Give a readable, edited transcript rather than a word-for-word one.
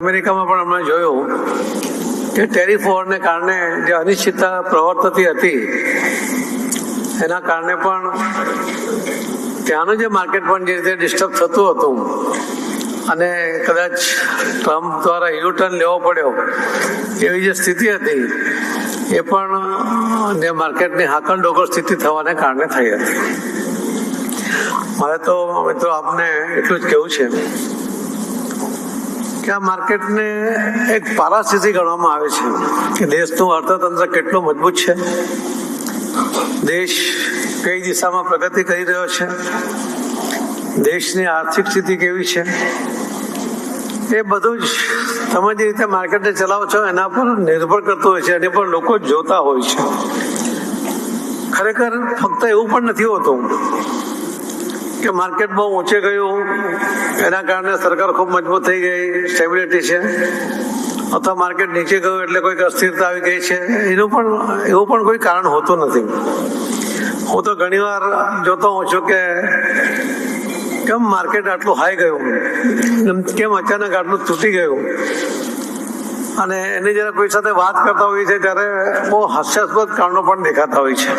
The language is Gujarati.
અમેરિકામાં પણ અમે જોયું કે ટેરિફ વોરને કારણે જે અનિશ્ચિતતા પ્રવર્તતી હતી એના કારણે પણ ત્યાંનું જે માર્કેટ પણ જે રીતે ડિસ્ટર્બ થતું હતું અને કદાચ ટ્રમ્પ દ્વારા યુટર્ન લેવો પડ્યો એવી જે સ્થિતિ હતી એ પણ જે માર્કેટની હાકલ ડોકર સ્થિતિ થવાને કારણે થઈ હતી. મારે તો મિત્રો આપને એટલું જ કહેવું છે કે આ માર્કેટને એક પારાસ્થિતિ ગણવામાં આવે છે કે દેશનું અર્થતંત્ર કેટલું મજબૂત છે, દેશ કઈ દિશામાં પ્રગતિ કરી રહ્યો છે, દેશની આર્થિક સ્થિતિ કેવી છે, એ બધું જ તમે જે રીતે માર્કેટને ચલાવો છો એના પર નિર્ભર કરતું હોય છે. એની પર લોકો જ જોતા હોય છે. ખરેખર ફક્ત એવું પણ નથી હોતું કે માર્કેટ બહુ ઊંચે ગયું એના કારણે સરકાર ખૂબ મજબૂત થઈ ગઈ, સ્ટેબિલિટી છે, અથવા માર્કેટ નીચે ગયું એટલે કોઈક અસ્થિરતા આવી ગઈ છે. એવું પણ કોઈ કારણ હોતું નથી. હું તો ઘણી વાર જોતો હોઉં છું કે કેમ માર્કેટ આટલું હાઈ ગયું, કેમ અચાનક આટલું તૂટી ગયું, અને એની જયારે કોઈ સાથે વાત કરતા હોઈએ છીએ ત્યારે બહુ હાસ્યાસ્પદ કારણો પણ દેખાતા હોય છે.